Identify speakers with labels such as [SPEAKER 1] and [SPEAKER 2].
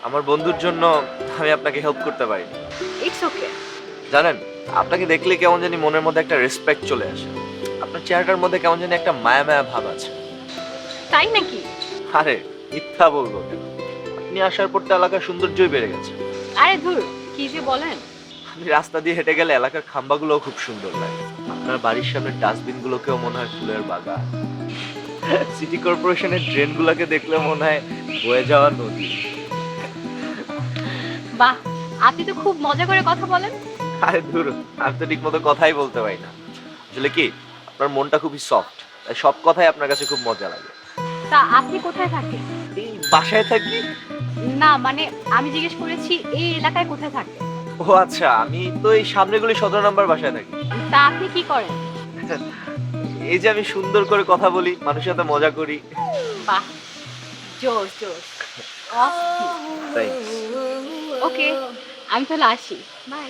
[SPEAKER 1] আমার বন্ধুর জন্য আমি আপনাকে হেল্প করতে পারি।
[SPEAKER 2] It's okay.
[SPEAKER 1] জানেন, আপনাকে দেখলে কেমন জানি মনের মধ্যে একটা রেসপেক্ট চলে আসে। আপনার চেহারাটার মধ্যে কেমন জানি একটা মায়া মায়া ভাব আছে।
[SPEAKER 2] তাই নাকি?
[SPEAKER 1] আরে মিথ্যা বলবো কেন? আপনি আসার পর তো এলাকার সৌন্দর্যই বেড়ে গেছে।
[SPEAKER 2] আরে ধুর, কি যে বলেন।
[SPEAKER 1] আমি রাস্তা দিয়ে হেঁটে গেলে এলাকার খাম্বাগুলোও খুব সুন্দর লাগে। আপনার বাড়ির সামনের ডাস্টবিন গুলোকেও মনে হয় ফুলের বাগান। সিটি কর্পোরেশনের ড্রেন গুলাকে দেখলে মনে হয় বয়ে যাওয়া নদী।
[SPEAKER 2] বাহ, আপনি তো খুব মজা করে কথা বলেন।
[SPEAKER 1] আরে ধুর, আমি তো ঠিক মতো কথাই বলতে পারি না। আসলে কি, আপনার মনটা খুবই সফট, তাই সব কথাই আপনার কাছে খুব মজা লাগে।
[SPEAKER 2] তা আপনি কোথায় থাকেন?
[SPEAKER 1] এই বাসায় থাকি।
[SPEAKER 2] না মানে, আমি জিজ্ঞেস করেছি এই এলাকায় কোথায় থাকেন।
[SPEAKER 1] ও আচ্ছা, আমি তো এই সামনেগুলি 17 নম্বর বাসায় থাকি।
[SPEAKER 2] তা আপনি কি করেন?
[SPEAKER 1] এই যে আমি সুন্দর করে কথা বলি, মানুষের সাথে মজা করি।
[SPEAKER 2] বাহ, জোস জোস।
[SPEAKER 1] তাই
[SPEAKER 2] ওকে, আমি তাহলে আসি। বাই।